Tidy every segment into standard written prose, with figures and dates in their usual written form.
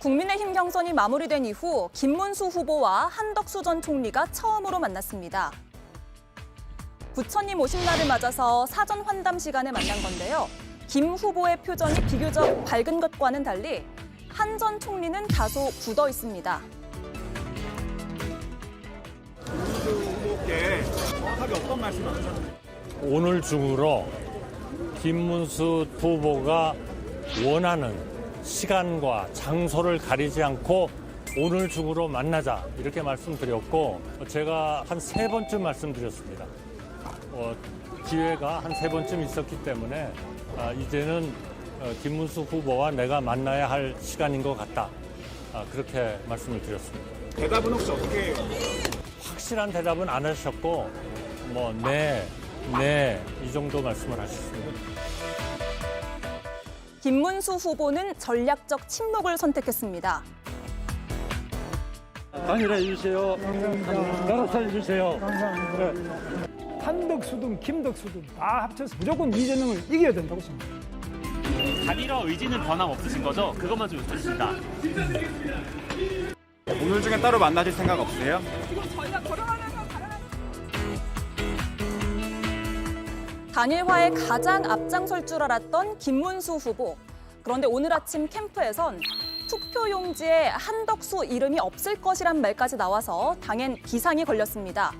국민의힘 경선이 마무리된 이후 김문수 후보와 한덕수 전 총리가 처음으로 만났습니다. 부처님 오신 날을 맞아서 사전 환담 시간에 만난 건데요. 김 후보의 표정이 비교적 밝은 것과는 달리 한 전 총리는 다소 굳어 있습니다. 김문수 후보께 정확하게 어떤 말씀을 하셨나요? 오늘 중으로 김문수 후보가 원하는 시간과 장소를 가리지 않고 오늘 중으로 만나자 이렇게 말씀드렸고 제가 한 3번쯤 말씀드렸습니다. 기회가 한 3번쯤 있었기 때문에 이제는 김문수 후보와 내가 만나야 할 시간인 것 같다. 그렇게 말씀을 드렸습니다. 대답은 혹시 어떻게? 확실한 대답은 안 하셨고 이 정도 말씀을 하셨습니다. 김문수 후보는 전략적 침묵을 선택했습니다. 단일화해 주세요. 나라 살려주세요. 한덕수든 김덕수든 다 합쳐서 무조건 이재명을 이겨야 된다고 생각합니다. 단일화 의지는 변함없으신 거죠? 그것만 좀 여쭙습니다. 오늘 중에 따로 만나실 생각 없으세요? 단일화에 가장 앞장설 줄 알았던 김문수 후보. 그런데 오늘 아침 캠프에선 투표용지에 한덕수 이름이 없을 것이란 말까지 나와서 당엔 기상이 걸렸습니다.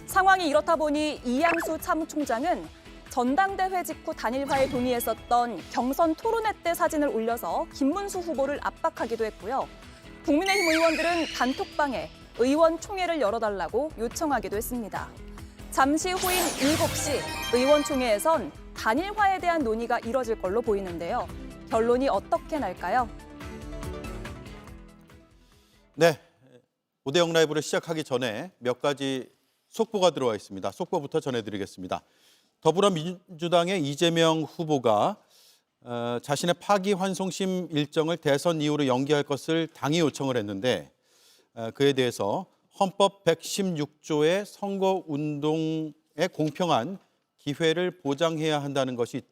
상황이 이렇다 보니 이양수 사무총장은 전당대회 직후 단일화에 동의했었던 경선 토론회 때 사진을 올려서 김문수 후보를 압박하기도 했고요. 국민의힘 의원들은 단톡방에 의원총회를 열어달라고 요청하기도 했습니다. 잠시 후인 7시 의원총회에선 단일화에 대한 논의가 이뤄질 걸로 보이는데요. 결론이 어떻게 날까요? 네, 오대영 라이브를 시작하기 전에 몇 가지 속보가 들어와 있습니다. 속보부터 전해드리겠습니다. 더불어민주당의 이재명 후보가 자신의 파기환송심 일정을 대선 이후로 연기할 것을 당이 요청을 했는데 그에 대해서 헌법 116조의 선거운동의 공평한 기회를 보장해야 한다는 것이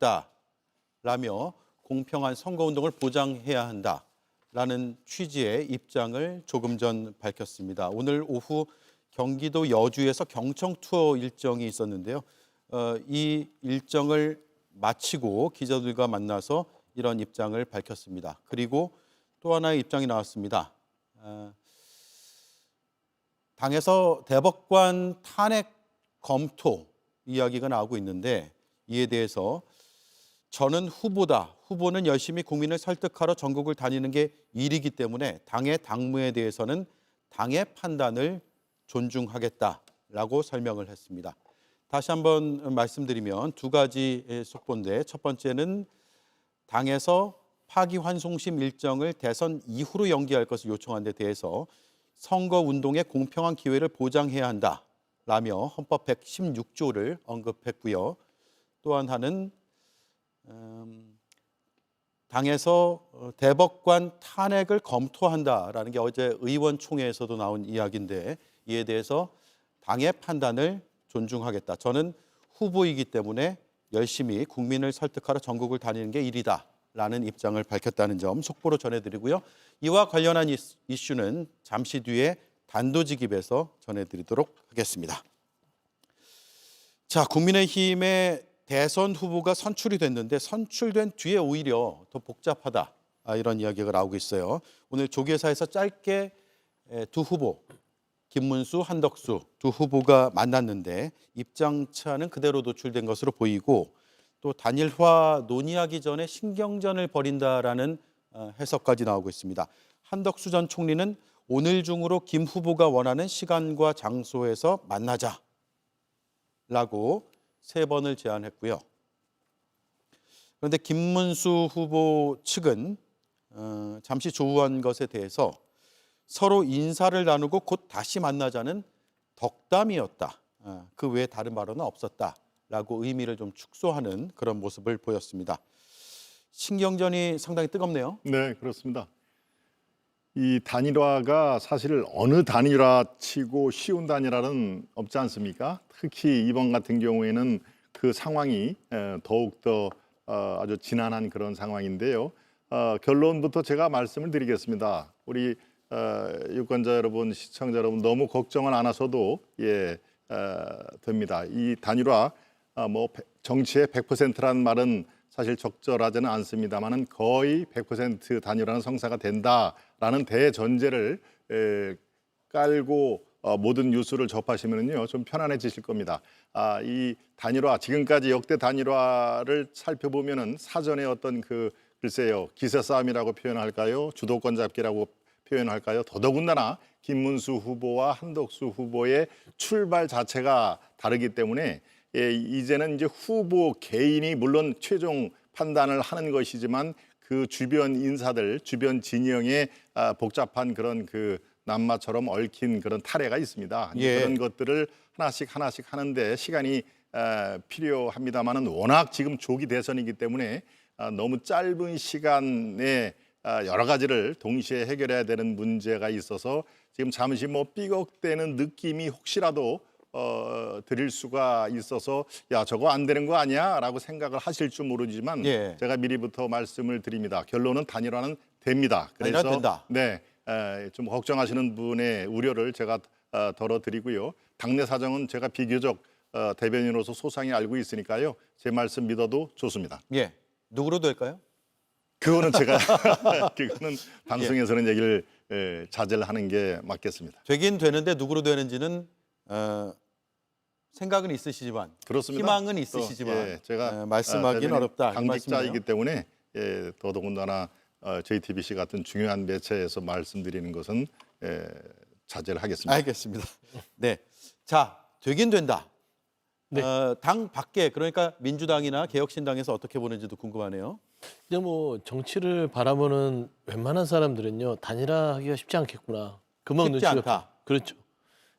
있다라며 공평한 선거운동을 보장해야 한다라는 취지의 입장을 조금 전 밝혔습니다. 오늘 오후 경기도 여주에서 경청 투어 일정이 있었는데요. 이 일정을 마치고 기자들과 만나서 이런 입장을 밝혔습니다. 그리고 또 하나의 입장이 나왔습니다. 당에서 대법관 탄핵 검토 이야기가 나오고 있는데 이에 대해서 저는 후보다. 후보는 열심히 국민을 설득하러 전국을 다니는 게 일이기 때문에 당의 당무에 대해서는 당의 판단을 존중하겠다라고 설명을 했습니다. 다시 한번 말씀드리면 두 가지 속보인데 첫 번째는 당에서 파기환송심 일정을 대선 이후로 연기할 것을 요청한 데 대해서 선거운동의 공평한 기회를 보장해야 한다라며 헌법 116조를 언급했고요. 또 하나는 당에서 대법관 탄핵을 검토한다라는 게 어제 의원총회에서도 나온 이야기인데 이에 대해서 당의 판단을 존중하겠다. 저는 후보이기 때문에 열심히 국민을 설득하러 전국을 다니는 게 일이다라는 입장을 밝혔다는 점 속보로 전해드리고요. 이와 관련한 이슈는 잠시 뒤에 단도직입에서 전해드리도록 하겠습니다. 자, 국민의힘의 대선 후보가 선출이 됐는데 선출된 뒤에 오히려 더 복잡하다 이런 이야기가 나오고 있어요. 오늘 조계사에서 짧게 두 후보 김문수, 한덕수 두 후보가 만났는데 입장차는 그대로 노출된 것으로 보이고 또 단일화 논의하기 전에 신경전을 벌인다라는 해석까지 나오고 있습니다. 한덕수 전 총리는 오늘 중으로 김 후보가 원하는 시간과 장소에서 만나자라고 3번을 제안했고요. 그런데 김문수 후보 측은 잠시 조우한 것에 대해서 서로 인사를 나누고 곧 다시 만나자는 덕담이었다. 그 외에 다른 발언은 없었다라고 의미를 좀 축소하는 그런 모습을 보였습니다. 신경전이 상당히 뜨겁네요. 네, 그렇습니다. 이 단일화가 사실 어느 단일화치고 쉬운 단일화는 없지 않습니까? 특히 이번 같은 경우에는 그 상황이 더욱더 아주 지난한 그런 상황인데요. 결론부터 제가 말씀을 드리겠습니다. 우리 유권자 여러분, 시청자 여러분 너무 걱정은 안 하셔도 됩니다. 이 단일화 뭐 정치의 100%란 말은 사실 적절하지는 않습니다만은 거의 100% 단일화는 성사가 된다라는 대전제를 깔고 모든 뉴스를 접하시면은요 좀 편안해지실 겁니다. 이 단일화 지금까지 역대 단일화를 살펴보면은 사전에 어떤 글쎄요 기세 싸움이라고 표현할까요, 주도권 잡기라고 표현할까요, 더더군다나 김문수 후보와 한덕수 후보의 출발 자체가 다르기 때문에 이제는 이제 후보 개인이 물론 최종 판단을 하는 것이지만 그 주변 인사들, 주변 진영의 복잡한 그런 남마처럼 얽힌 그런 탈애가 있습니다. 그런 것들을 하나씩 하는데 시간이 필요합니다만은 워낙 지금 조기 대선이기 때문에 너무 짧은 시간에 여러 가지를 동시에 해결해야 되는 문제가 있어서 지금 잠시 뭐 삐걱대는 느낌이 혹시라도 드릴 수가 있어서 야 저거 안 되는 거 아니야?라고 생각을 하실 줄 모르지만 제가 미리부터 말씀을 드립니다. 결론은 단일화는 됩니다. 그래서 단일화 된다. 네, 좀 걱정하시는 분의 우려를 제가 덜어드리고요. 당내 사정은 제가 비교적 대변인으로서 소상히 알고 있으니까요. 제 말씀 믿어도 좋습니다. 예, 누구로 될까요? 그거는 제가 그거는 방송에서는 얘기를 자제를 하는 게 맞겠습니다. 되긴 되는데 누구로 되는지는 생각은 있으시지만 그렇습니다. 희망은 있으시지만 제가 말씀하기는 어렵다. 당직자이기 때문에 더더군다나 JTBC 같은 중요한 매체에서 말씀드리는 것은 자제를 하겠습니다. 알겠습니다. 네, 자 되긴 된다. 네. 당 밖에 그러니까 민주당이나 개혁신당에서 어떻게 보는지도 궁금하네요. 근데 뭐 정치를 바라보는 웬만한 사람들은요 단일화하기가 쉽지 않겠구나. 금방 쉽지 눈치가 않다. 그렇죠.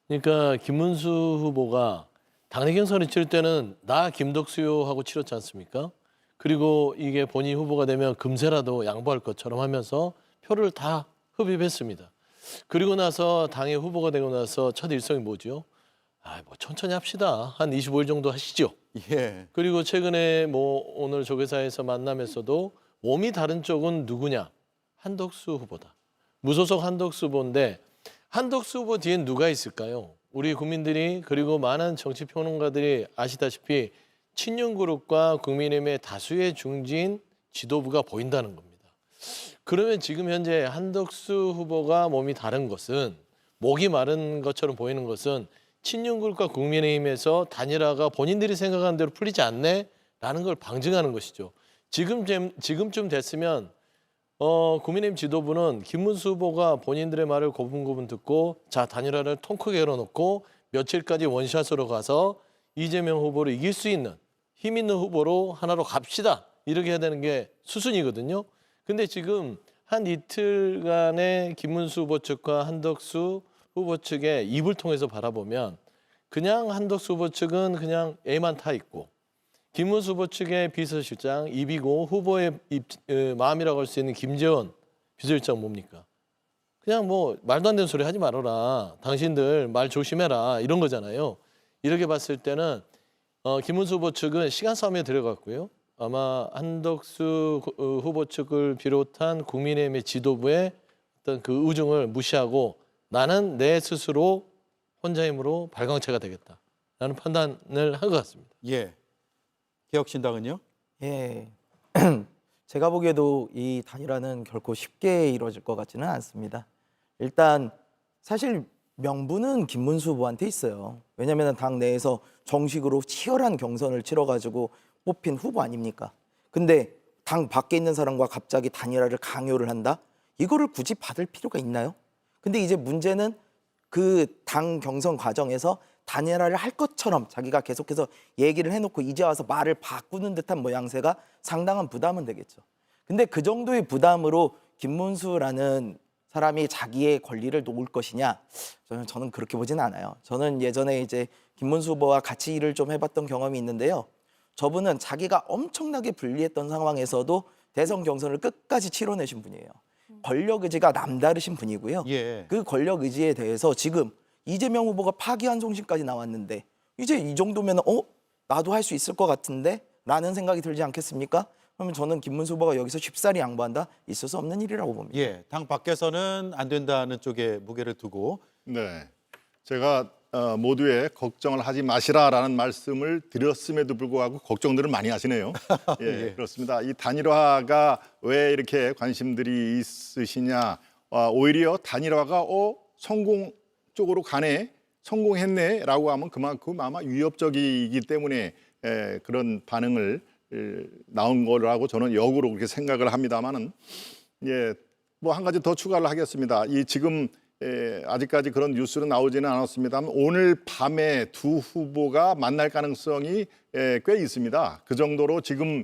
그러니까 김문수 후보가 당내 경선을 치를 때는 나 김덕수요하고 치렀지 않습니까? 그리고 이게 본인 후보가 되면 금세라도 양보할 것처럼 하면서 표를 다 흡입했습니다. 그리고 나서 당의 후보가 되고 나서 첫 일성이 뭐죠? 뭐 천천히 합시다. 한 25일 정도 하시죠. 예. 그리고 최근에 뭐 오늘 조계사에서 만남에서도 몸이 다른 쪽은 누구냐? 한덕수 후보다. 무소속 한덕수 후보인데 한덕수 후보 뒤엔 누가 있을까요? 우리 국민들이 그리고 많은 정치평론가들이 아시다시피 친윤그룹과 국민의힘의 다수의 중진 지도부가 보인다는 겁니다. 그러면 지금 현재 한덕수 후보가 몸이 다른 것은 목이 마른 것처럼 보이는 것은 친윤그룹과 국민의힘에서 단일화가 본인들이 생각하는 대로 풀리지 않네라는 걸 방증하는 것이죠. 지금쯤 됐으면 국민의힘 지도부는 김문수 후보가 본인들의 말을 고분고분 듣고 자 단일화를 통 크게 열어놓고 며칠까지 원샷으로 가서 이재명 후보를 이길 수 있는 힘 있는 후보로 하나로 갑시다. 이렇게 해야 되는 게 수순이거든요. 근데 지금 한 이틀간의 김문수 후보 측과 한덕수 후보 측의 입을 통해서 바라보면 그냥 한덕수 후보 측은 그냥 애만 타 있고 김문수 후보 측의 비서실장 입이고 후보의 마음이라고 할 수 있는 김재원 비서실장 뭡니까? 그냥 뭐 말도 안 되는 소리 하지 말아라. 당신들 말 조심해라. 이런 거잖아요. 이렇게 봤을 때는 김문수 후보 측은 시간 싸움에 들어갔고요. 아마 한덕수 후보 측을 비롯한 국민의힘의 지도부의 어떤 그 의중을 무시하고 나는 내 스스로 혼자 힘으로 발광체가 되겠다라는 판단을 한 것 같습니다. 예. 개혁신당은요? 예. 제가 보기에도 이 단일화는 결코 쉽게 이루어질 것 같지는 않습니다. 일단 사실 명분은 김문수 후보한테 있어요. 왜냐하면 당 내에서 정식으로 치열한 경선을 치러가지고 뽑힌 후보 아닙니까? 근데 당 밖에 있는 사람과 갑자기 단일화를 강요를 한다? 이거를 굳이 받을 필요가 있나요? 근데 이제 문제는 그 당 경선 과정에서 단일화를 할 것처럼 자기가 계속해서 얘기를 해놓고 이제 와서 말을 바꾸는 듯한 모양새가 상당한 부담은 되겠죠. 근데 그 정도의 부담으로 김문수라는 사람이 자기의 권리를 놓을 것이냐? 저는 그렇게 보진 않아요. 저는 예전에 이제 김문수 후보와 같이 일을 좀 해봤던 경험이 있는데요. 저분은 자기가 엄청나게 불리했던 상황에서도 대선 경선을 끝까지 치러내신 분이에요. 권력 의지가 남다르신 분이고요. 예. 그 권력 의지에 대해서 지금 이재명 후보가 파기환송심까지 나왔는데 이제 이 정도면 나도 할 수 있을 것 같은데 라는 생각이 들지 않겠습니까? 그러면 저는 김문수 후보가 여기서 쉽사리 양보한다? 있을 수 없는 일이라고 봅니다. 예, 당 밖에서는 안 된다는 쪽에 무게를 두고 네, 제가 모두의 걱정을 하지 마시라라는 말씀을 드렸음에도 불구하고 걱정들을 많이 하시네요. 예, 예. 그렇습니다. 이 단일화가 왜 이렇게 관심들이 있으시냐? 오히려 단일화가 성공 쪽으로 가네, 성공했네라고 하면 그만큼 아마 위협적이기 때문에 그런 반응을 나온 거라고 저는 역으로 그렇게 생각을 합니다만은, 예, 뭐 한 가지 더 추가를 하겠습니다. 이 지금 아직까지 그런 뉴스는 나오지는 않았습니다만 오늘 밤에 두 후보가 만날 가능성이 꽤 있습니다. 그 정도로 지금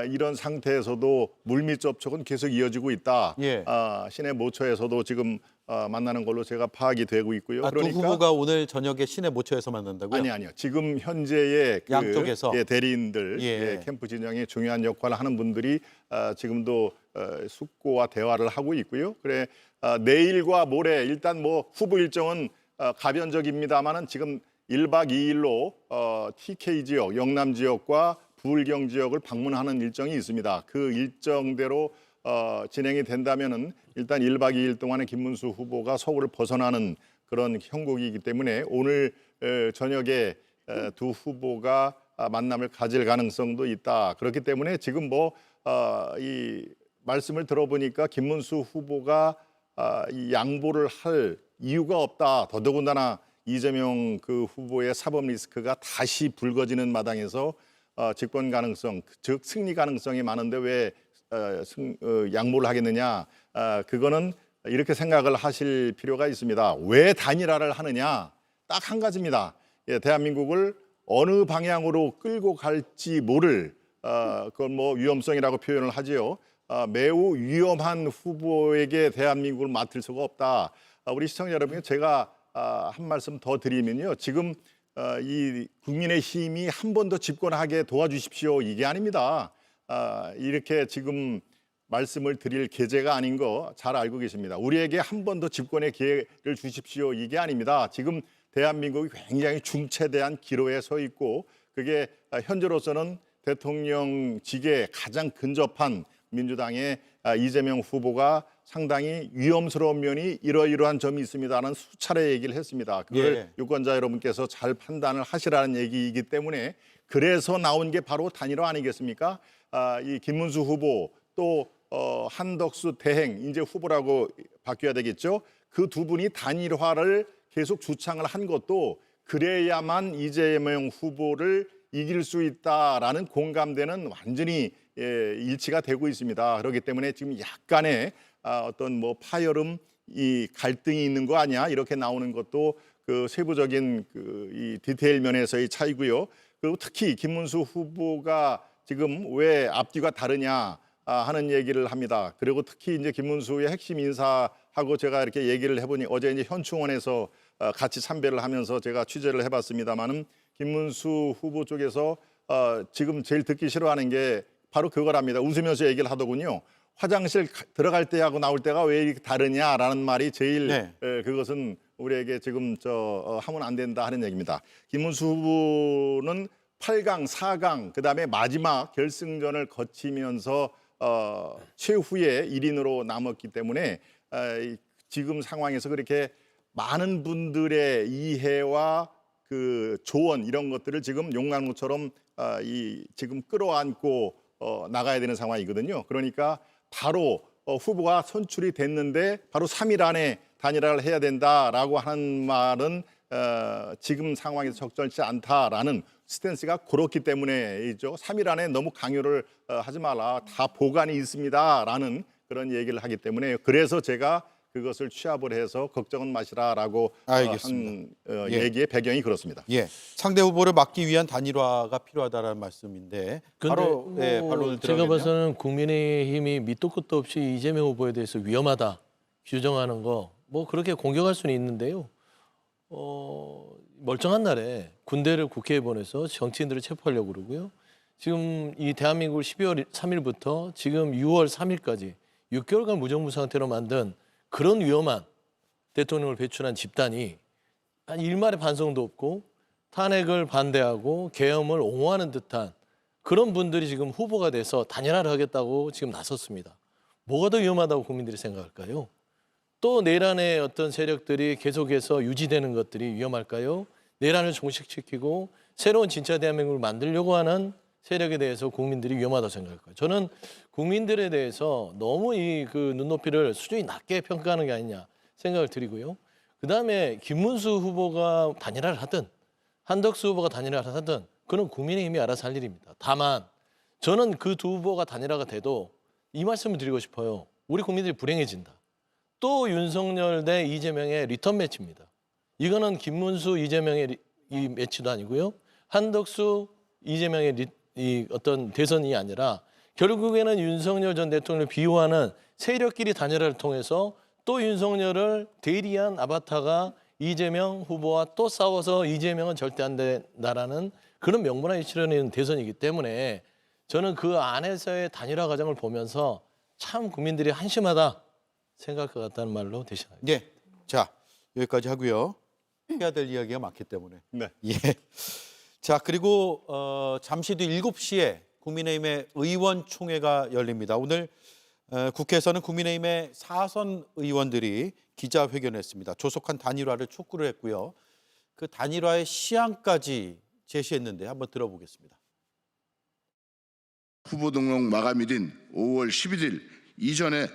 이런 상태에서도 물밑 접촉은 계속 이어지고 있다. 예. 시내 모처에서도 지금 만나는 걸로 제가 파악이 되고 있고요. 두 후보가 오늘 저녁에 시내 모처에서 만난다고요? 아니요. 지금 현재의 양쪽에서? 대리인들, 예. 캠프 진영에 중요한 역할을 하는 분들이 지금도 숙고와 대화를 하고 있고요. 그래 내일과 모레 일단 뭐 후보 일정은 가변적입니다만은 지금 1박 2일로 TK 지역, 영남 지역과 부울경 지역을 방문하는 일정이 있습니다. 그 일정대로 진행이 된다면은 일단 1박 2일 동안에 김문수 후보가 서울을 벗어나는 그런 형국이기 때문에 오늘 저녁에 두 후보가 만남을 가질 가능성도 있다. 그렇기 때문에 지금 이 말씀을 들어보니까 김문수 후보가 이 양보를 할 이유가 없다. 더더군다나 이재명 그 후보의 사법 리스크가 다시 불거지는 마당에서 집권 가능성, 즉 승리 가능성이 많은데 왜 양보를 하겠느냐? 그거는 이렇게 생각을 하실 필요가 있습니다. 왜 단일화를 하느냐? 딱 한 가지입니다. 예, 대한민국을 어느 방향으로 끌고 갈지 모를 그건 뭐 위험성이라고 표현을 하지요. 매우 위험한 후보에게 대한민국을 맡을 수가 없다. 우리 시청자 여러분, 제가 한 말씀 더 드리면요. 지금 이 국민의힘이 한 번 더 집권하게 도와주십시오. 이게 아닙니다. 이렇게 지금 말씀을 드릴 계제가 아닌 거 잘 알고 계십니다. 우리에게 한 번 더 집권의 기회를 주십시오. 이게 아닙니다. 지금 대한민국이 굉장히 중체대한 기로에 서 있고 그게 현재로서는 대통령직에 가장 근접한 민주당의 이재명 후보가 상당히 위험스러운 면이 이러이러한 점이 있습니다는 수차례 얘기를 했습니다. 그걸 예. 유권자 여러분께서 잘 판단을 하시라는 얘기이기 때문에 그래서 나온 게 바로 단일화 아니겠습니까? 이 김문수 후보 또 한덕수 대행 이제 후보라고 바뀌어야 되겠죠. 그 두 분이 단일화를 계속 주창을 한 것도 그래야만 이재명 후보를 이길 수 있다라는 공감대는 완전히 일치가 되고 있습니다. 그렇기 때문에 지금 약간의 어떤 뭐 파열음, 이 갈등이 있는 거 아니야 이렇게 나오는 것도 그 세부적인 이 디테일 면에서의 차이고요. 그리고 특히 김문수 후보가 지금 왜 앞뒤가 다르냐 하는 얘기를 합니다. 그리고 특히 이제 김문수의 핵심 인사하고 제가 이렇게 얘기를 해보니 어제 이제 현충원에서 같이 참배를 하면서 제가 취재를 해봤습니다만은 김문수 후보 쪽에서 지금 제일 듣기 싫어하는 게 바로 그거랍니다. 웃으면서 얘기를 하더군요. 화장실 들어갈 때하고 나올 때가 왜 이렇게 다르냐라는 말이 제일 네. 그것은 우리에게 지금 하면 안 된다 하는 얘기입니다. 김문수 후보는 8강, 4강, 그다음에 마지막 결승전을 거치면서 최후의 1인으로 남았기 때문에 지금 상황에서 그렇게 많은 분들의 이해와 그 조언 이런 것들을 지금 용광로처럼 지금 끌어안고 나가야 되는 상황이거든요. 그러니까 바로 후보가 선출이 됐는데 바로 3일 안에 단일화를 해야 된다라고 하는 말은 지금 상황에서 적절치 않다라는 스탠스가 그렇기 때문에이죠. 3일 안에 너무 강요를 하지 말라. 다 보관이 있습니다라는 그런 얘기를 하기 때문에 그래서 제가 그것을 취합을 해서 걱정은 마시라라고 알겠습니다. 한 예. 얘기의 배경이 그렇습니다. 예, 상대 후보를 막기 위한 단일화가 필요하다는 말씀인데 바로 반론을 제가 들어가면요. 봐서는 국민의힘이 밑도 끝도 없이 이재명 후보에 대해서 위험하다 규정하는 거 뭐 그렇게 공격할 수는 있는데요. 멀쩡한 날에 군대를 국회에 보내서 정치인들을 체포하려고 그러고요. 지금 이 대한민국을 12월 3일부터 지금 6월 3일까지 6개월간 무정부 상태로 만든 그런 위험한 대통령을 배출한 집단이 한 일말의 반성도 없고 탄핵을 반대하고 계엄을 옹호하는 듯한 그런 분들이 지금 후보가 돼서 단일화를 하겠다고 지금 나섰습니다. 뭐가 더 위험하다고 국민들이 생각할까요? 또 내란의 어떤 세력들이 계속해서 유지되는 것들이 위험할까요? 내란을 종식시키고 새로운 진짜 대한민국을 만들려고 하는 세력에 대해서 국민들이 위험하다고 생각할까요? 저는 국민들에 대해서 너무 그 눈높이를 수준이 낮게 평가하는 게 아니냐 생각을 드리고요. 그다음에 김문수 후보가 단일화를 하든 한덕수 후보가 단일화를 하든 그건 국민의힘이 알아서 할 일입니다. 다만 저는 그 두 후보가 단일화가 돼도 이 말씀을 드리고 싶어요. 우리 국민들이 불행해진다. 또 윤석열 대 이재명의 리턴 매치입니다. 이거는 김문수, 이재명의 이 매치도 아니고요. 한덕수, 이재명의 이 어떤 대선이 아니라 결국에는 윤석열 전 대통령을 비호하는 세력끼리 단일화를 통해서 또 윤석열을 대리한 아바타가 이재명 후보와 또 싸워서 이재명은 절대 안 된다라는 그런 명분을 실현하는 대선이기 때문에 저는 그 안에서의 단일화 과정을 보면서 참 국민들이 한심하다 생각할 것 같다는 말로 대신합니다. 예. 자, 여기까지 하고요. 해야 될 이야기가 많기 때문에. 네. 예. 자, 그리고 잠시 뒤 7시에 국민의힘의 의원총회가 열립니다. 오늘 국회에서는 국민의힘의 4선 의원들이 기자회견했습니다. 조속한 단일화를 촉구를 했고요. 그 단일화의 시한까지 제시했는데 한번 들어보겠습니다. 후보 등록 마감일인 5월 11일 이전에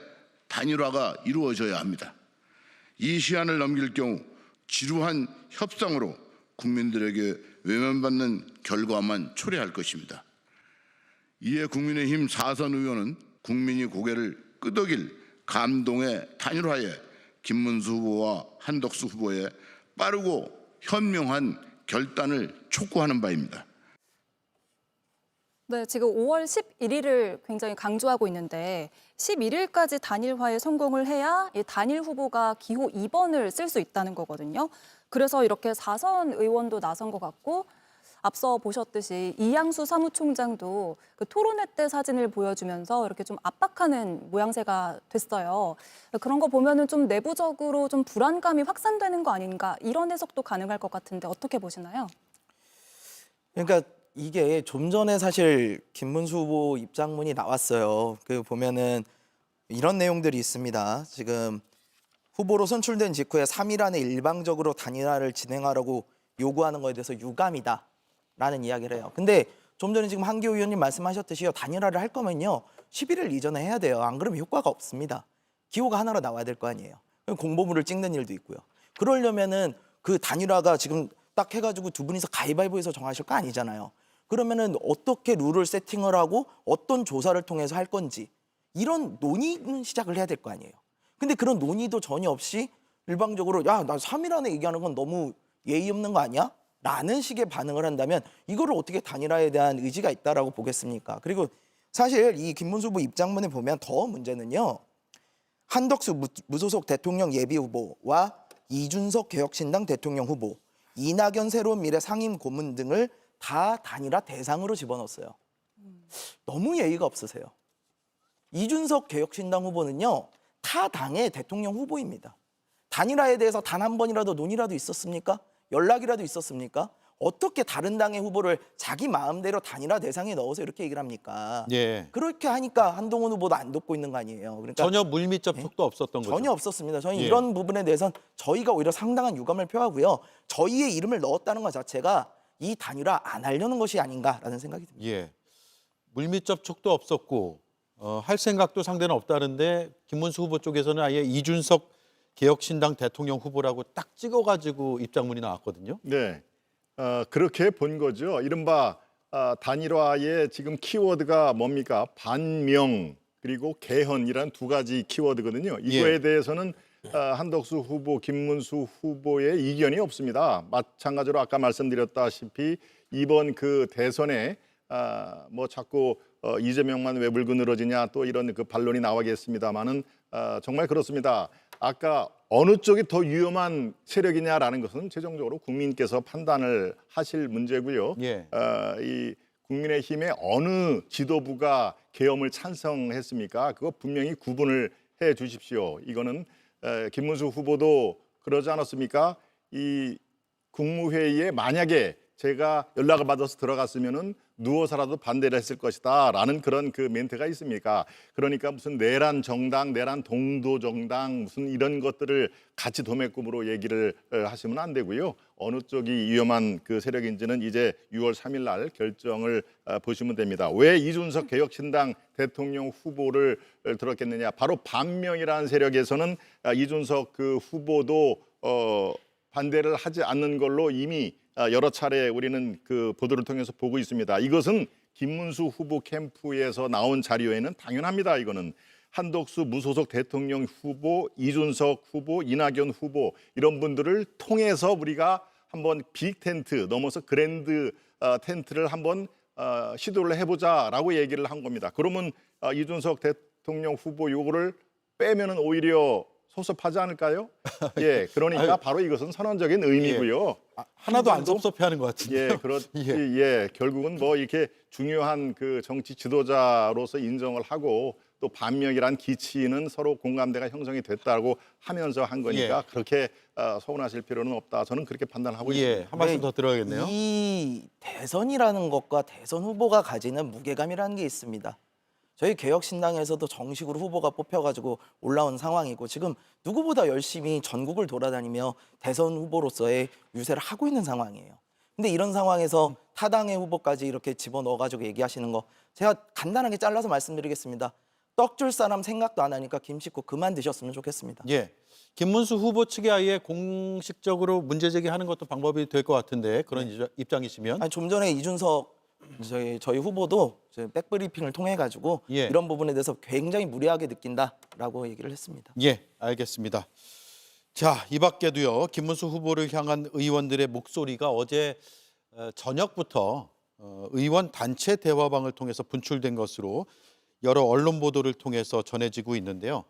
단일화가 이루어져야 합니다. 이 시한을 넘길 경우 지루한 협상으로 국민들에게 외면받는 결과만 초래할 것입니다. 이에 국민의힘 4선 의원은 국민이 고개를 끄덕일 감동의 단일화에 김문수 후보와 한덕수 후보의 빠르고 현명한 결단을 촉구하는 바입니다. 네, 지금 5월 11일을 굉장히 강조하고 있는데 11일까지 단일화에 성공을 해야 이 단일 후보가 기호 2번을 쓸 수 있다는 거거든요. 그래서 이렇게 4선 의원도 나선 것 같고 앞서 보셨듯이 이양수 사무총장도 그 토론회 때 사진을 보여주면서 이렇게 좀 압박하는 모양새가 됐어요. 그런 거 보면은 좀 내부적으로 좀 불안감이 확산되는 거 아닌가 이런 해석도 가능할 것 같은데 어떻게 보시나요? 그러니까 이게 좀 전에 사실 김문수 후보 입장문이 나왔어요. 그 보면은 이런 내용들이 있습니다. 지금 후보로 선출된 직후에 3일 안에 일방적으로 단일화를 진행하라고 요구하는 거에 대해서 유감이다라는 이야기를 해요. 근데 좀 전에 지금 한기호 의원님 말씀하셨듯이요. 단일화를 할 거면요. 11일 이전에 해야 돼요. 안 그러면 효과가 없습니다. 기호가 하나로 나와야 될 거 아니에요. 공보물을 찍는 일도 있고요. 그러려면은 그 단일화가 지금 딱 해가지고 두 분이서 가위바위보해서 정하실 거 아니잖아요. 그러면은 어떻게 룰을 세팅을 하고 어떤 조사를 통해서 할 건지 이런 논의는 시작을 해야 될 거 아니에요. 근데 그런 논의도 전혀 없이 일방적으로 야, 나 3일 안에 얘기하는 건 너무 예의 없는 거 아니야? 라는 식의 반응을 한다면 이거를 어떻게 단일화에 대한 의지가 있다라고 보겠습니까? 그리고 사실 이 김문수 후보 입장문에 보면 더 문제는요. 한덕수 무소속 대통령 예비 후보와 이준석 개혁신당 대통령 후보, 이낙연 새로운 미래 상임 고문 등을 다 단일화 대상으로 집어넣었어요. 너무 예의가 없으세요. 이준석 개혁신당 후보는요. 타 당의 대통령 후보입니다. 단일화에 대해서 단 한 번이라도 논의라도 있었습니까? 연락이라도 있었습니까? 어떻게 다른 당의 후보를 자기 마음대로 단일화 대상에 넣어서 이렇게 얘기를 합니까? 예. 그렇게 하니까 한동훈 후보도 안 돕고 있는 거 아니에요. 그러니까 전혀 물밑 접촉도 없었던 거죠. 전혀 없었습니다. 저는 예. 이런 부분에 대해서는 저희가 오히려 상당한 유감을 표하고요. 저희의 이름을 넣었다는 것 자체가 이 단일화 안 하려는 것이 아닌가라는 생각이 듭니다. 예. 물밑 접촉도 없었고 할 생각도 상대는 없다는데 김문수 후보 쪽에서는 아예 이준석 개혁신당 대통령 후보라고 딱 찍어가지고 입장문이 나왔거든요. 네, 그렇게 본 거죠. 이른바 단일화의 지금 키워드가 뭡니까? 반명 그리고 개헌이란 두 가지 키워드거든요. 이거에 예. 대해서는 한덕수 후보, 김문수 후보의 이견이 없습니다. 마찬가지로 아까 말씀드렸다시피 이번 그 대선에 뭐 자꾸 이재명만 왜 물고 늘어지냐 또 이런 그 반론이 나오겠습니다만은 정말 그렇습니다. 아까 어느 쪽이 더 위험한 세력이냐라는 것은 최종적으로 국민께서 판단을 하실 문제고요. 예. 이 국민의힘의 어느 지도부가 계엄을 찬성했습니까? 그거 분명히 구분을 해 주십시오. 이거는 김문수 후보도 그러지 않았습니까? 이 국무회의에 만약에 제가 연락을 받아서 들어갔으면은 누워서라도 반대를 했을 것이다라는 그런 그 멘트가 있습니까? 그러니까 무슨 내란 정당, 내란 동도 정당 무슨 이런 것들을 같이 도매금으로 얘기를 하시면 안 되고요. 어느 쪽이 위험한 그 세력인지는 이제 6월 3일 날 결정을 보시면 됩니다. 왜 이준석 개혁신당 대통령 후보를 들었겠느냐? 바로 반명이라는 세력에서는 이준석 그 후보도 반대를 하지 않는 걸로 이미 여러 차례 우리는 그 보도를 통해서 보고 있습니다. 이것은 김문수 후보 캠프에서 나온 자료에는 당연합니다. 이거는 한덕수 무소속 대통령 후보, 이준석 후보, 이낙연 후보 이런 분들을 통해서 우리가 한번 빅 텐트 넘어서 그랜드 텐트를 한번 시도를 해보자라고 얘기를 한 겁니다. 그러면 이준석 대통령 후보 요거를 빼면은 오히려 섭섭하지 않을까요? 예, 그러니까 바로 이것은 선언적인 의미고요. 하나도 안 섭섭해하는 것 같은데요. 예, 그렇지. 예, 결국은 뭐 이렇게 중요한 그 정치 지도자로서 인정을 하고 또 반명이란 기치는 서로 공감대가 형성이 됐다고 하면서 한 거니까 그렇게 서운하실 필요는 없다. 저는 그렇게 판단하고 있습니다. 한 말씀 더 들어야겠네요. 이 대선이라는 것과 대선 후보가 가지는 무게감이라는 게 있습니다. 저희 개혁신당에서도 정식으로 후보가 뽑혀가지고 올라온 상황이고 지금 누구보다 열심히 전국을 돌아다니며 대선 후보로서의 유세를 하고 있는 상황이에요. 근데 이런 상황에서 타당의 후보까지 이렇게 집어넣어가지고 얘기하시는 거 제가 간단하게 잘라서 말씀드리겠습니다. 떡 줄 사람 생각도 안 하니까 김 식구 그만 드셨으면 좋겠습니다. 예, 김문수 후보 측에 아예 공식적으로 문제 제기하는 것도 방법이 될 것 같은데 그런 입장이시면? 아니, 좀 전에 이준석 저희 후보도 백브리핑을 통해 가지고 이런 부분에 대해서 굉장히 무례하게 느낀다라고 얘기를 했습니다. 예, 알겠습니다. 자, 이 밖에도요. 김문수 후보를 향한 의원들의 목소리가 어제 저녁부터 의원 단체 대화방을 통해서 분출된 것으로 여러 언론 보도를 통해서 전해지고 있는데요.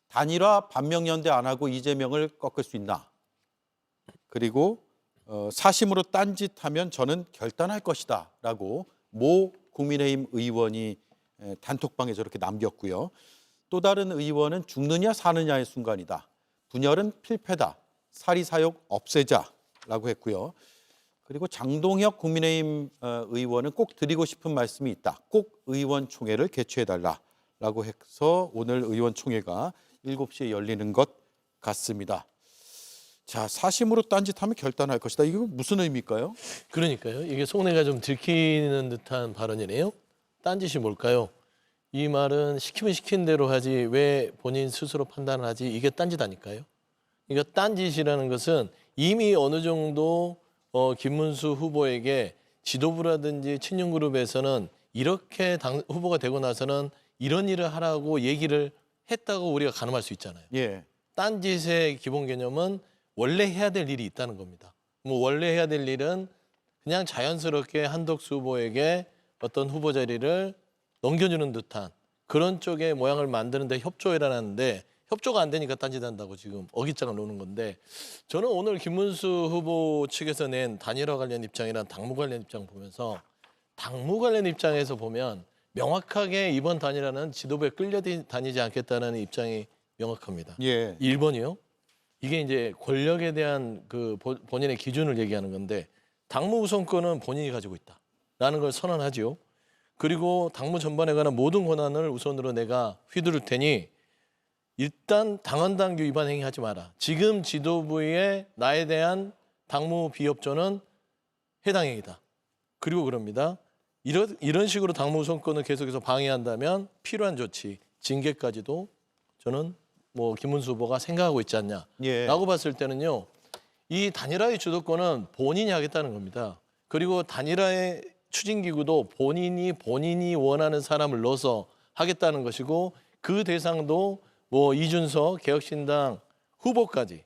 단일화 반명연대 안 하고 이재명을 꺾을 수 있나? 그리고 사심으로 딴짓하면 저는 결단할 것이다 라고 모 국민의힘 의원이 단톡방에 저렇게 남겼고요. 또 다른 의원은 죽느냐 사느냐의 순간이다. 분열은 필패다. 사리사욕 없애자라고 했고요. 그리고 장동혁 국민의힘 의원은 꼭 드리고 싶은 말씀이 있다. 꼭 의원총회를 개최해달라라고 해서 오늘 의원총회가 7시에 열리는 것 같습니다. 자, 사심으로 딴짓하면 결단할 것이다. 이거 무슨 의미일까요? 그러니까요. 이게 속내가 좀 들키는 듯한 발언이네요. 딴짓이 뭘까요? 이 말은 시키면 시킨 대로 하지 왜 본인 스스로 판단을 하지? 이게 딴짓 아닐까요? 그러니까 딴짓이라는 것은 이미 어느 정도 김문수 후보에게 지도부라든지 친윤그룹에서는 이렇게 후보가 되고 나서는 이런 일을 하라고 얘기를 했다고 우리가 가늠할 수 있잖아요. 예. 딴짓의 기본 개념은 원래 해야 될 일이 있다는 겁니다. 뭐 원래 해야 될 일은 그냥 자연스럽게 한덕수 후보에게 어떤 후보 자리를 넘겨주는 듯한 그런 쪽의 모양을 만드는데 협조해라는데 협조가 안 되니까 딴짓한다고 지금 어깃장을 놓는 건데 저는 오늘 김문수 후보 측에서 낸 단일화 관련 입장이랑 당무 관련 입장 보면서 당무 관련 입장에서 보면 명확하게 이번 단일화는 지도부에 끌려다니지 않겠다는 입장이 명확합니다. 예. 1번이요. 이게 이제 권력에 대한 그 본인의 기준을 얘기하는 건데 당무 우선권은 본인이 가지고 있다라는 걸 선언하지요. 그리고 당무 전반에 관한 모든 권한을 우선으로 내가 휘두를 테니 일단 당헌당규 위반 행위하지 마라. 지금 지도부의 나에 대한 당무 비협조는 해당 행위다. 그리고 그럽니다. 이런 식으로 당무 우선권을 계속해서 방해한다면 필요한 조치, 징계까지도 저는 뭐 김문수 후보가 생각하고 있지 않냐라고 봤을 때는요. 이 단일화의 주도권은 본인이 하겠다는 겁니다. 그리고 단일화의 추진기구도 본인이 원하는 사람을 넣어서 하겠다는 것이고 그 대상도 뭐 이준석 개혁신당 후보까지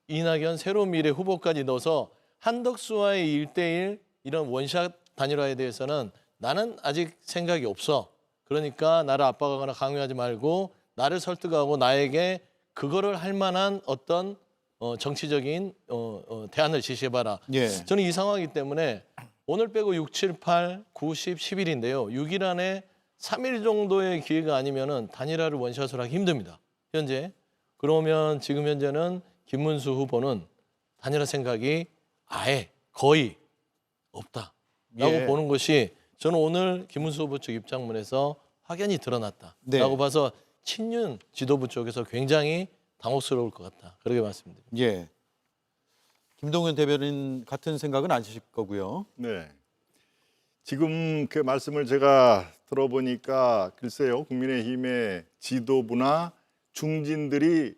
이낙연 새로운 미래 후보까지 넣어서 한덕수와의 1대1 이런 원샷 단일화에 대해서는 나는 아직 생각이 없어. 그러니까 나를 압박하거나 강요하지 말고 나를 설득하고 나에게 그거를 할 만한 어떤 정치적인 대안을 제시해봐라. 예. 저는 이 상황이기 때문에 오늘 빼고 6, 7, 8, 9, 10, 10일인데요. 6일 안에 3일 정도의 기회가 아니면은 단일화를 원샷을 하기 힘듭니다. 현재. 그러면 지금 현재는 김문수 후보는 단일화 생각이 아예 거의 없다. 예. 보는 것이 저는 오늘 김문수 후보 측 입장문에서 확연히 드러났다라고 네. 봐서 친윤 지도부 쪽에서 굉장히 당혹스러울 것 같다. 그렇게 말씀드립니다. 예. 김동연 대변인 같은 생각은 아니실 거고요. 네. 지금 그 말씀을 제가 들어보니까 글쎄요, 국민의힘의 지도부나 중진들이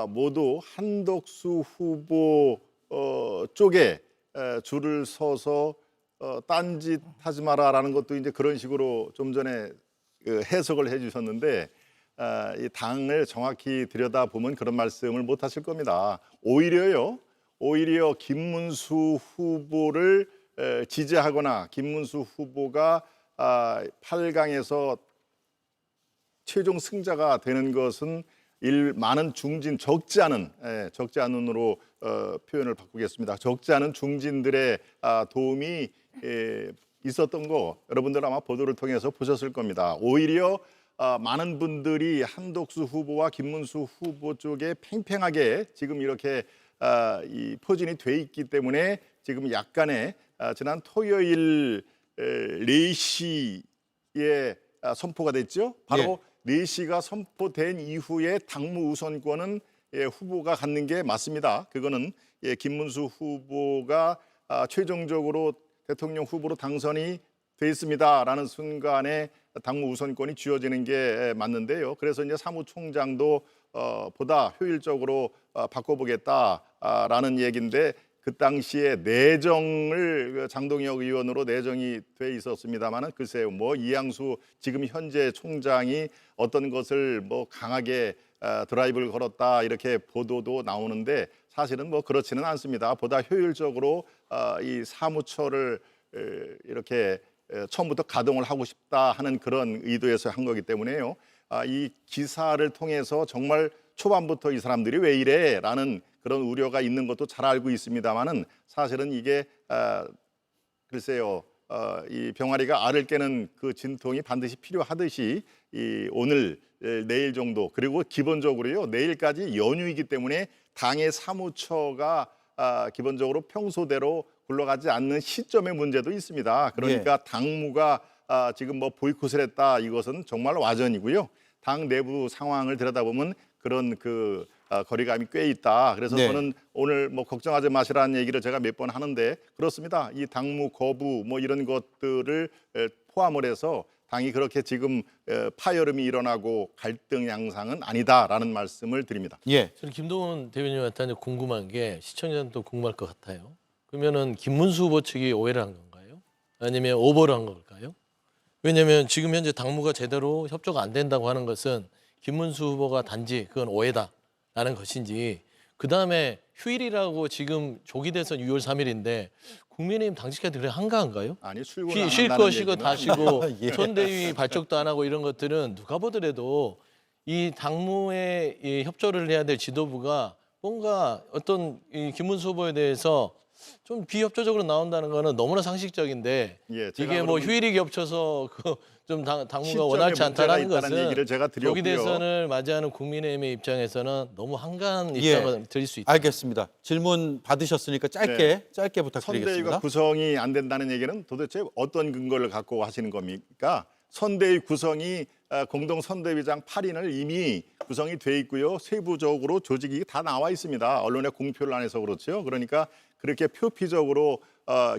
모두 한덕수 후보 쪽에 줄을 서서 딴짓 하지 마라라는 것도 이제 그런 식으로 좀 전에 해석을 해주셨는데 이 당을 정확히 들여다보면 그런 말씀을 못 하실 겁니다. 오히려 김문수 후보를 지지하거나 김문수 후보가 8강에서 최종 승자가 되는 것은 많은 중진 적지 않은으로 표현을 바꾸겠습니다. 적지 않은 중진들의 도움이 있었던 거 여러분들 아마 보도를 통해서 보셨을 겁니다. 오히려 많은 분들이 한덕수 후보와 김문수 후보 쪽에 팽팽하게 지금 이렇게 이 포진이 돼 있기 때문에 지금 약간의 지난 토요일 4시에 선포가 됐죠. 바로 4시가 선포된 이후에 당무 우선권은 후보가 갖는 게 맞습니다. 그거는 김문수 후보가 최종적으로 대통령 후보로 당선이 돼 있습니다라는 순간에 당무 우선권이 쥐어지는 게 맞는데요. 그래서 이제 사무총장도 보다 효율적으로 바꿔보겠다라는 얘기인데 그 당시에 내정을 장동혁 의원으로 내정이 돼 있었습니다만은 글쎄요, 뭐 이양수 지금 현재 총장이 어떤 것을 뭐 강하게 드라이브를 걸었다 이렇게 보도도 나오는데 사실은 뭐 그렇지는 않습니다. 보다 효율적으로 이 사무처를 이렇게 처음부터 가동을 하고 싶다 하는 그런 의도에서 한 거기 때문에요. 이 기사를 통해서 정말 초반부터 이 사람들이 왜 이래라는 그런 우려가 있는 것도 잘 알고 있습니다만은 사실은 이게 글쎄요, 이 병아리가 알을 깨는 그 진통이 반드시 필요하듯이 이 오늘 내일 정도 그리고 기본적으로요 내일까지 연휴이기 때문에 당의 사무처가 기본적으로 평소대로 굴러가지 않는 시점의 문제도 있습니다. 그러니까 당무가 지금 뭐 보이콧을 했다 이것은 정말 와전이고요. 당 내부 상황을 들여다보면 그런 그 거리감이 꽤 있다. 그래서 저는 오늘 뭐 걱정하지 마시라는 얘기를 제가 몇 번 하는데 그렇습니다. 이 당무 거부 뭐 이런 것들을 포함을 해서 당이 그렇게 지금 파열음이 일어나고 갈등 양상은 아니다라는 말씀을 드립니다. 예. 저는 김동원 대변인한테 궁금한 게 시청자들도 궁금할 것 같아요. 그러면은 김문수 후보 측이 오해를 한 건가요? 아니면 오버를 한 걸까요? 왜냐하면 지금 현재 당무가 제대로 협조가 안 된다고 하는 것은 김문수 후보가 단지 그건 오해다라는 것인지 그다음에 휴일이라고 지금 조기 대선 6월 3일인데 국민의힘 당직자들이 그래 한가한가요? 아니 출근 안 쉴 한다는 거 쉬고 얘기는 다 쉬고 예. 선대위 발족도 안 하고 이런 것들은 누가 보더라도 이 당무에 이 협조를 해야 될 지도부가 뭔가 어떤 이 김문수 후보에 대해서 좀 비협조적으로 나온다는 거는 너무나 상식적인데 예, 제가 이게 뭐 그러면 휴일이 겹쳐서 좀 당무가 시점에 원활치 않다는 문제가 있다는 얘기를 것은 제가 드렸고요. 조기 대선을 맞이하는 국민의힘의 입장에서는 너무 한가한 예. 입장을 드릴 수 있다. 알겠습니다. 질문 받으셨으니까 짧게 부탁드리겠습니다. 선대위가 구성이 안 된다는 얘기는 도대체 어떤 근거를 갖고 하시는 겁니까? 선대위 구성이 공동 선대위장 8인을 이미 구성이 돼 있고요. 세부적으로 조직이 다 나와 있습니다. 언론에 공표를 안 해서 그렇죠. 그러니까 그렇게 표피적으로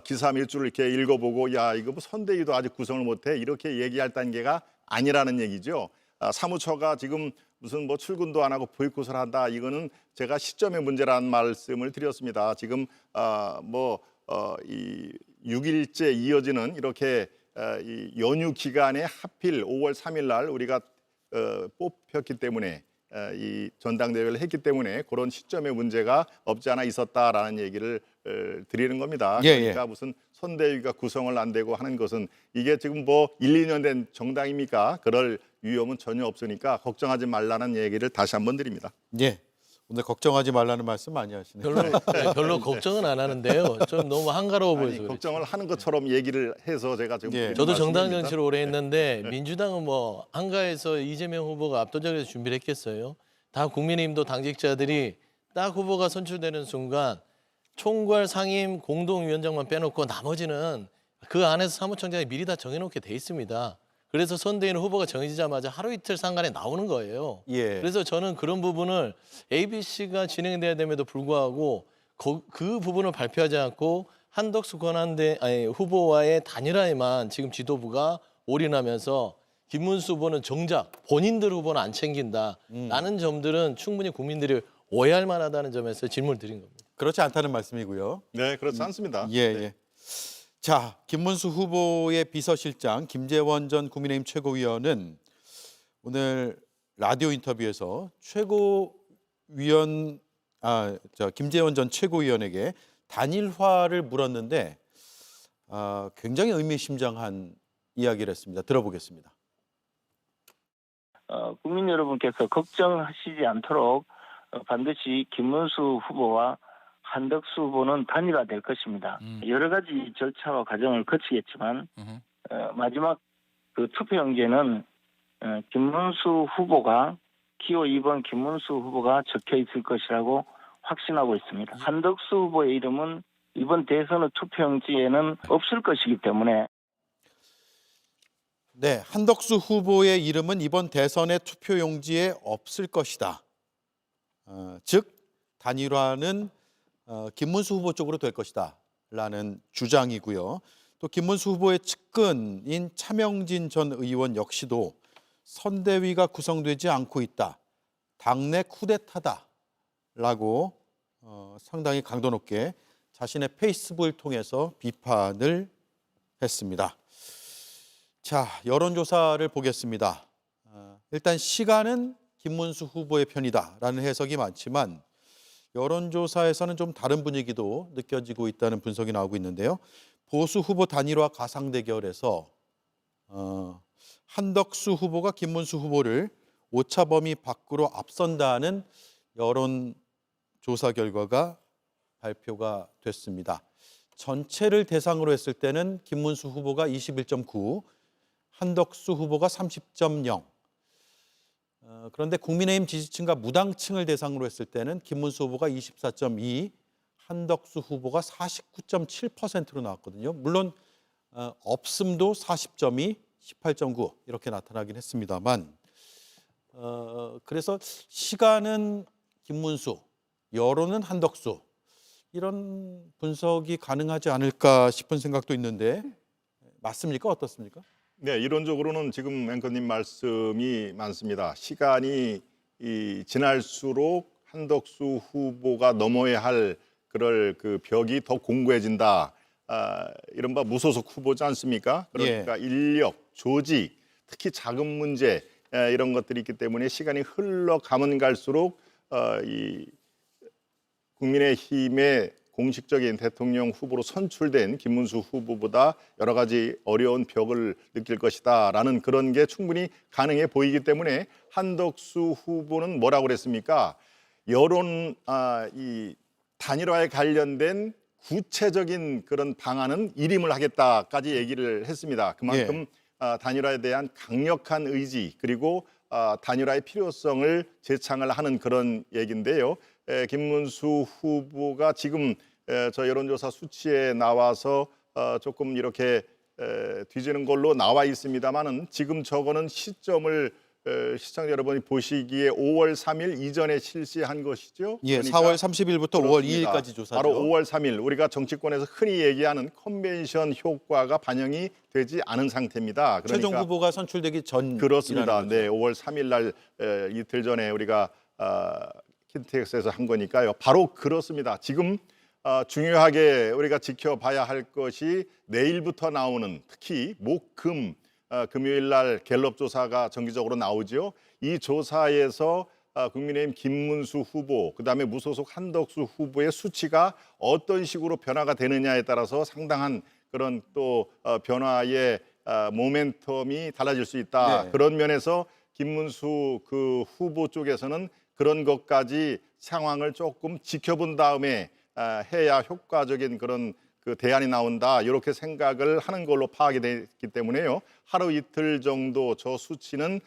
기사 밀주를 이렇게 읽어보고 야 이거 뭐 선대위도 아직 구성을 못해 이렇게 얘기할 단계가 아니라는 얘기죠. 사무처가 지금 무슨 뭐 출근도 안 하고 보이콧을 한다 이거는 제가 시점의 문제라는 말씀을 드렸습니다. 지금 이 6일째 이어지는 이렇게 이 연휴 기간에 하필 5월 3일 날 우리가 뽑혔기 때문에 이 전당대회를 했기 때문에 그런 시점의 문제가 없지 않아 있었다라는 얘기를 드리는 겁니다. 그러니까 무슨 선대위가 구성을 안 되고 하는 것은 이게 지금 뭐 1, 2년 된 정당입니까? 그럴 위험은 전혀 없으니까 걱정하지 말라는 얘기를 다시 한번 드립니다. 예. 오늘 걱정하지 말라는 말씀 많이 하시네요. 별로 걱정은 안 하는데요. 좀 너무 한가로워 보여서 그렇지. 걱정을 하는 것처럼 얘기를 해서 제가 지금 드리는 저도 정당 말씀입니다. 정치를 오래 했는데 민주당은 뭐 한가해서 이재명 후보가 압도적으로 준비를 했겠어요. 다 국민의힘도 당직자들이 딱 후보가 선출되는 순간 총괄 상임 공동위원장만 빼놓고 나머지는 그 안에서 사무총장이 미리 다 정해놓게 돼 있습니다. 그래서 선대위는 후보가 정해지자마자 하루 이틀 상간에 나오는 거예요. 예. 그래서 저는 그런 부분을 ABC가 진행돼야 됨에도 불구하고 그 부분을 발표하지 않고 한덕수 후보와의 단일화에만 지금 지도부가 올인하면서 김문수 후보는 정작 본인들 후보는 안 챙긴다라는 점들은 충분히 국민들이 오해할 만하다는 점에서 질문을 드린 겁니다. 그렇지 않다는 말씀이고요. 네, 그렇지 않습니다. 예, 예. 자, 김문수 후보의 비서실장 김재원 전 국민의힘 최고위원은 오늘 라디오 인터뷰에서 김재원 전 최고위원에게 단일화를 물었는데 굉장히 의미심장한 이야기를 했습니다. 들어보겠습니다. 국민 여러분께서 걱정하시지 않도록 반드시 김문수 후보와 한덕수 후보는 단일화될 것입니다. 여러 가지 절차와 과정을 거치겠지만 마지막 그 투표용지에는 김문수 후보가 기호 2번 김문수 후보가 적혀 있을 것이라고 확신하고 있습니다. 한덕수 후보의 이름은 이번 대선의 투표용지에는 없을 것이기 때문에 네, 한덕수 후보의 이름은 이번 대선의 투표용지에 없을 것이다. 즉 단일화는 김문수 후보 쪽으로 될 것이다 라는 주장이고요. 또 김문수 후보의 측근인 차명진 전 의원 역시도 선대위가 구성되지 않고 있다. 당내 쿠데타다라고 상당히 강도 높게 자신의 페이스북을 통해서 비판을 했습니다. 자, 여론조사를 보겠습니다. 일단 시간은 김문수 후보의 편이다라는 해석이 많지만 여론조사에서는 좀 다른 분위기도 느껴지고 있다는 분석이 나오고 있는데요. 보수 후보 단일화 가상 대결에서 한덕수 후보가 김문수 후보를 오차 범위 밖으로 앞선다는 여론조사 결과가 발표가 됐습니다. 전체를 대상으로 했을 때는 김문수 후보가 21.9, 한덕수 후보가 30.0. 그런데 국민의힘 지지층과 무당층을 대상으로 했을 때는 김문수 후보가 24.2, 한덕수 후보가 49.7%로 나왔거든요. 물론 없음도 40.2, 18.9 이렇게 나타나긴 했습니다만 그래서 시간은 김문수, 여론은 한덕수 이런 분석이 가능하지 않을까 싶은 생각도 있는데 맞습니까? 어떻습니까? 네, 이론적으로는 지금 앵커님 말씀이 많습니다. 시간이 지날수록 한덕수 후보가 넘어야 할 그럴 그 벽이 더 공고해진다. 이른바 무소속 후보지 않습니까? 그러니까 인력, 조직, 특히 자금 문제 이런 것들이 있기 때문에 시간이 흘러가면 갈수록 이 국민의힘의 공식적인 대통령 후보로 선출된 김문수 후보보다 여러 가지 어려운 벽을 느낄 것이다라는 그런 게 충분히 가능해 보이기 때문에 한덕수 후보는 뭐라고 그랬습니까? 여론 이 단일화에 관련된 구체적인 그런 방안은 일임을 하겠다까지 얘기를 했습니다. 그만큼 단일화에 대한 강력한 의지 그리고 단일화의 필요성을 제창을 하는 그런 얘기인데요. 김문수 후보가 지금 저 여론조사 수치에 나와서 조금 이렇게 뒤지는 걸로 나와 있습니다만은 지금 저거는 시점을 시청자 여러분이 보시기에 5월 3일 이전에 실시한 것이죠. 예, 그러니까 4월 30일부터 5월 2일까지 조사죠. 바로 5월 3일 우리가 정치권에서 흔히 얘기하는 컨벤션 효과가 반영이 되지 않은 상태입니다. 그러니까 최종 후보가 선출되기 전 그렇습니다. 네, 5월 3일 날 이틀 전에 우리가 킨텍스에서 한 거니까요. 바로 그렇습니다. 지금 중요하게 우리가 지켜봐야 할 것이 내일부터 나오는 특히 목, 금, 금요일 날 갤럽 조사가 정기적으로 나오죠. 이 조사에서 국민의힘 김문수 후보, 그다음에 무소속 한덕수 후보의 수치가 어떤 식으로 변화가 되느냐에 따라서 상당한 그런 또 변화의 모멘텀이 달라질 수 있다. 네. 그런 면에서 김문수 그 후보 쪽에서는 그런 것까지 상황을 조금 지켜본 다음에 해야 효과적인 그런 그 대안이 나온다 이렇게 생각을 하는 걸로 파악이 됐기 때문에요. 하루 이틀 정도 저 수치는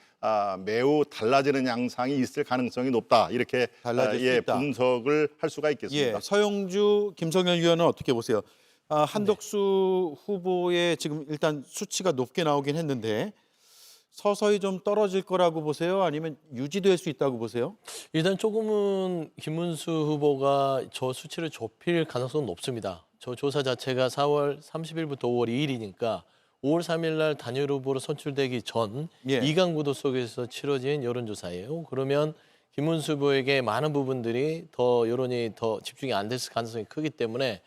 매우 달라지는 양상이 있을 가능성이 높다 이렇게 달라질 수 있다. 분석을 할 수가 있겠습니다. 예, 서영주, 김성열 위원은 어떻게 보세요? 한덕수 후보의 지금 일단 수치가 높게 나오긴 했는데 서서히 좀 떨어질 거라고 보세요? 아니면 유지될 수 있다고 보세요? 일단 조금은 김문수 후보가 저 수치를 좁힐 가능성은 높습니다. 저 조사 자체가 4월 30일부터 5월 2일이니까 5월 3일 날 단일 후보로 선출되기 전 예. 2강 구도 속에서 치러진 여론조사예요. 그러면 김문수 후보에게 많은 부분들이 더 여론이 더 집중이 안 됐을 가능성이 크기 때문에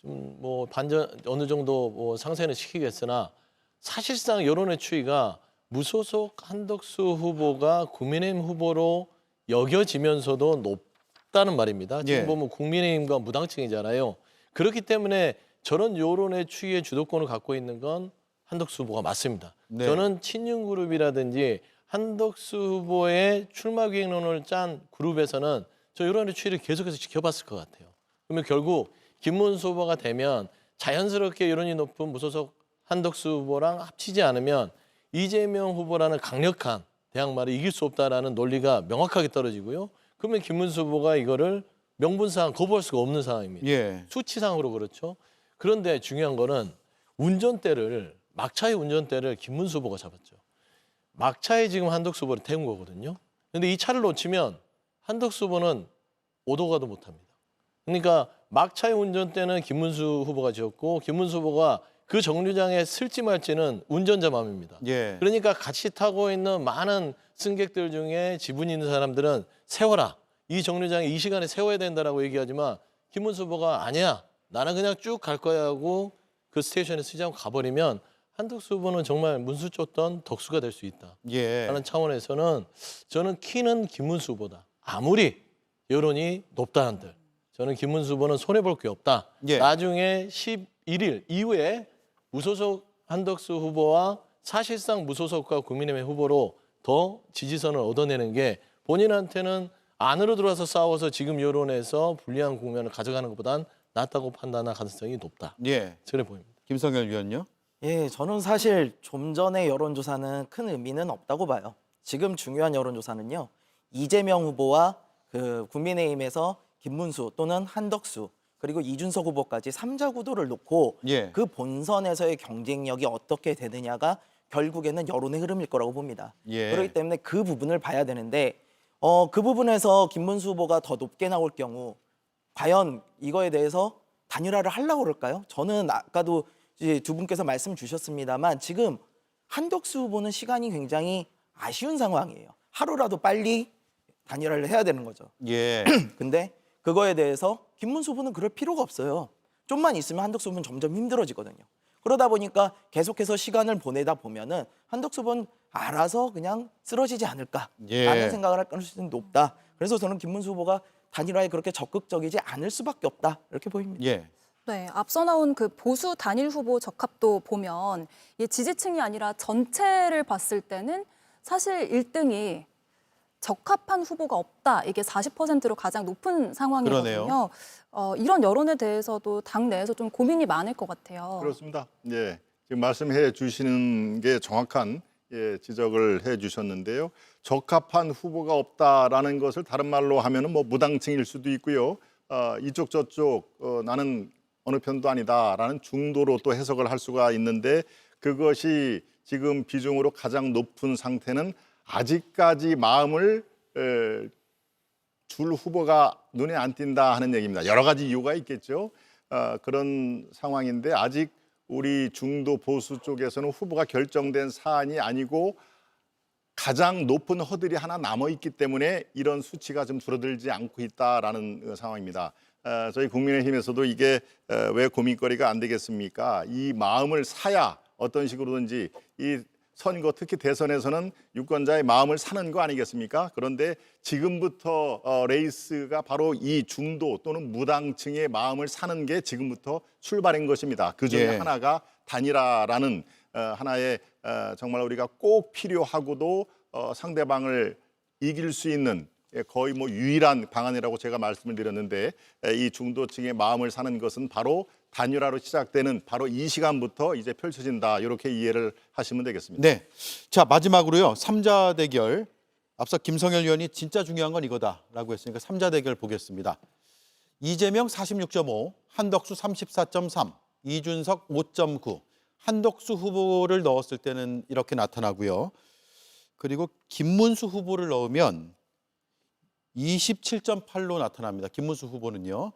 좀 뭐 반전 어느 정도 뭐 상쇄는 시키겠으나 사실상 여론의 추이가 무소속 한덕수 후보가 국민의힘 후보로 여겨지면서도 높다는 말입니다. 지금 예. 보면 국민의힘과 무당층이잖아요. 그렇기 때문에 저런 여론의 추이의 주도권을 갖고 있는 건 한덕수 후보가 맞습니다. 네. 저는 친윤그룹이라든지 한덕수 후보의 출마 기획론을 짠 그룹에서는 저 여론의 추이를 계속해서 지켜봤을 것 같아요. 그러면 결국 김문수 후보가 되면 자연스럽게 여론이 높은 무소속 한덕수 후보랑 합치지 않으면 이재명 후보라는 강력한 대항마를 이길 수 없다라는 논리가 명확하게 떨어지고요. 그러면 김문수 후보가 이거를 명분상 거부할 수가 없는 상황입니다. 예. 수치상으로 그렇죠. 그런데 중요한 거는 막차의 운전대를 김문수 후보가 잡았죠. 막차에 지금 한덕수 후보를 태운 거거든요. 그런데 이 차를 놓치면 한덕수 후보는 오도 가도 못합니다. 그러니까 막차의 운전대는 김문수 후보가 지었고 김문수 후보가 그 정류장에 쓸지 말지는 운전자 마음입니다. 예. 그러니까 같이 타고 있는 많은 승객들 중에 지분이 있는 사람들은 세워라. 이 정류장에 이 시간에 세워야 된다라고 얘기하지만 김문수 후보가 아니야. 나는 그냥 쭉 갈 거야 하고 그 스테이션에 쓰지 않고 가버리면 한덕수 후보는 정말 문수 쫓던 덕수가 될 수 있다. 예. 라는 차원에서는 저는 키는 김문수 후보다. 아무리 여론이 높다 한들 저는 김문수 후보는 손해볼 게 없다. 예. 나중에 11일 이후에 무소속 한덕수 후보와 사실상 무소속과 국민의힘 후보로 더 지지선을 얻어내는 게 본인한테는 안으로 들어와서 싸워서 지금 여론에서 불리한 국면을 가져가는 것보단 낫다고 판단할 가능성이 높다. 예. 그래 보입니다. 김성열 위원요? 예, 저는 사실 좀 전의 여론조사는 큰 의미는 없다고 봐요. 지금 중요한 여론조사는요. 이재명 후보와 그 국민의힘에서 김문수 또는 한덕수 그리고 이준석 후보까지 3자 구도를 놓고 예. 그 본선에서의 경쟁력이 어떻게 되느냐가 결국에는 여론의 흐름일 거라고 봅니다. 예. 그렇기 때문에 그 부분을 봐야 되는데 그 부분에서 김문수 후보가 더 높게 나올 경우 과연 이거에 대해서 단일화를 하려고 그럴까요? 저는 아까도 이제 두 분께서 말씀 주셨습니다만 지금 한덕수 후보는 시간이 굉장히 아쉬운 상황이에요. 하루라도 빨리 단일화를 해야 되는 거죠. 예. 근데 그거에 대해서 김문수 후보는 그럴 필요가 없어요. 좀만 있으면 한덕수 후보는 점점 힘들어지거든요. 그러다 보니까 계속해서 시간을 보내다 보면은 한덕수 후보는 알아서 그냥 쓰러지지 않을까라는 예. 생각을 할 가능성이 높다. 그래서 저는 김문수 후보가 단일화에 그렇게 적극적이지 않을 수밖에 없다. 이렇게 보입니다. 예. 네, 앞서 나온 그 보수 단일 후보 적합도 보면 이 지지층이 아니라 전체를 봤을 때는 사실 1등이 적합한 후보가 없다. 이게 40%로 가장 높은 상황이거든요. 그러네요. 이런 여론에 대해서도 당 내에서 좀 고민이 많을 것 같아요. 그렇습니다. 예, 지금 말씀해 주시는 게 정확한 지적을 해 주셨는데요. 적합한 후보가 없다라는 것을 다른 말로 하면은 뭐 무당층일 수도 있고요. 이쪽 저쪽 나는 어느 편도 아니다라는 중도로 또 해석을 할 수가 있는데 그것이 지금 비중으로 가장 높은 상태는 아직까지 마음을 줄 후보가 눈에 안 띈다 하는 얘기입니다. 여러 가지 이유가 있겠죠. 그런 상황인데 아직 우리 중도 보수 쪽에서는 후보가 결정된 사안이 아니고 가장 높은 허들이 하나 남아 있기 때문에 이런 수치가 좀 줄어들지 않고 있다라는 상황입니다. 저희 국민의힘에서도 이게 왜 고민거리가 안 되겠습니까? 이 마음을 사야 어떤 식으로든지 이 선거 특히 대선에서는 유권자의 마음을 사는 거 아니겠습니까? 그런데 지금부터 레이스가 바로 이 중도 또는 무당층의 마음을 사는 게 지금부터 출발인 것입니다. 그중에 예. 하나가 단일화라는 하나의 정말 우리가 꼭 필요하고도 상대방을 이길 수 있는 거의 뭐 유일한 방안이라고 제가 말씀을 드렸는데 이 중도층의 마음을 사는 것은 바로 단일화로 시작되는 바로 이 시간부터 이제 펼쳐진다. 이렇게 이해를 하시면 되겠습니다. 네. 자, 마지막으로요. 3자 대결. 앞서 김성열 의원이 진짜 중요한 건 이거다라고 했으니까 3자 대결 보겠습니다. 이재명 46.5, 한덕수 34.3. 이준석 5.9, 한덕수 후보를 넣었을 때는 이렇게 나타나고요. 그리고 김문수 후보를 넣으면 27.8로 나타납니다. 김문수 후보는요.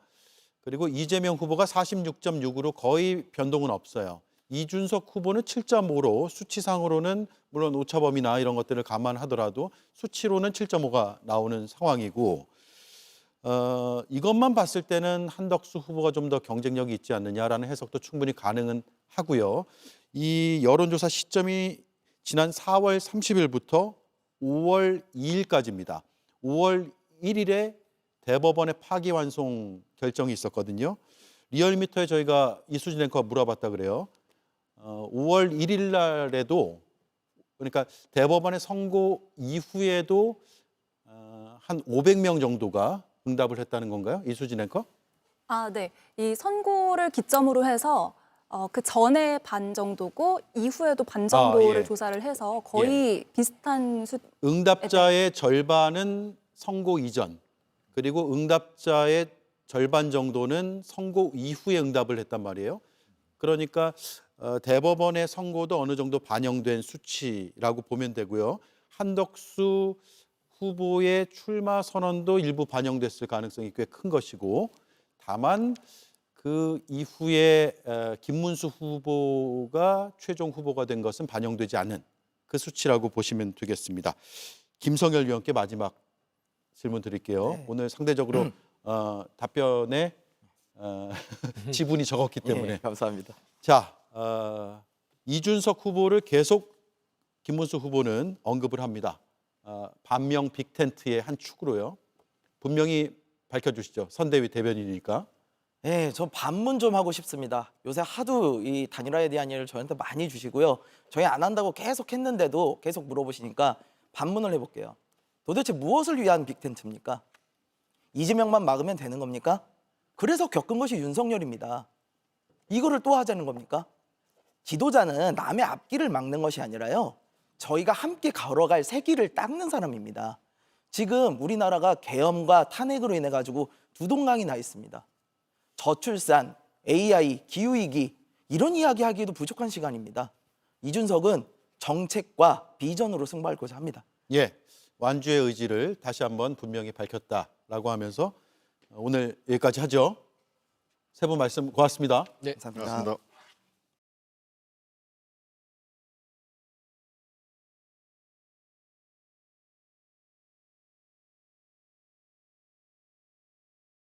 그리고 이재명 후보가 46.6으로 거의 변동은 없어요. 이준석 후보는 7.5로 수치상으로는 물론 오차범위나 이런 것들을 감안하더라도 수치로는 7.5가 나오는 상황이고 이것만 봤을 때는 한덕수 후보가 좀 더 경쟁력이 있지 않느냐라는 해석도 충분히 가능은 하고요. 이 여론조사 시점이 지난 4월 30일부터 5월 2일까지입니다. 5월 1일에 대법원의 파기환송 결정이 있었거든요. 리얼미터에 저희가 이수진 앵커가 물어봤다 그래요. 5월 1일 날에도 그러니까 대법원의 선고 이후에도 한 500명 정도가 응답을 했다는 건가요? 이수진 앵커? 네. 이 선고를 기점으로 해서 그 전에 반 정도고 이후에도 반 정도를 예. 조사를 해서 거의 비슷한 수. 응답자의 절반은 선고 이전, 그리고 응답자의 절반 정도는 선고 이후에 응답을 했단 말이에요. 그러니까 대법원의 선고도 어느 정도 반영된 수치라고 보면 되고요. 한덕수 후보의 출마 선언도 일부 반영됐을 가능성이 꽤 큰 것이고, 다만 그 이후에 김문수 후보가 최종 후보가 된 것은 반영되지 않은 그 수치라고 보시면 되겠습니다. 김성열 위원께 마지막 질문 드릴게요. 네. 오늘 상대적으로 답변에 지분이 적었기 때문에. 예, 감사합니다. 자, 이준석 후보를 계속 김문수 후보는 언급을 합니다. 반명 빅텐트의 한 축으로요. 분명히 밝혀주시죠. 선대위 대변인이니까. 네, 저 반문 좀 하고 싶습니다. 요새 하도 이 단일화에 대한 이야기를 저한테 많이 주시고요. 저희 안 한다고 계속 했는데도 계속 물어보시니까 반문을 해볼게요. 도대체 무엇을 위한 빅텐트입니까? 이재명만 막으면 되는 겁니까? 그래서 겪은 것이 윤석열입니다. 이거를 또 하자는 겁니까? 지도자는 남의 앞길을 막는 것이 아니라요. 저희가 함께 걸어갈 새 길을 닦는 사람입니다. 지금 우리나라가 계엄과 탄핵으로 인해 가지고 두 동강이 나 있습니다. 저출산, AI, 기후위기 이런 이야기 하기에도 부족한 시간입니다. 이준석은 정책과 비전으로 승부하고자 합니다. 예, 완주의 의지를 다시 한번 분명히 밝혔다라고 하면서 오늘 여기까지 하죠. 세 분 말씀 고맙습니다. 네. 감사합니다. 고맙습니다.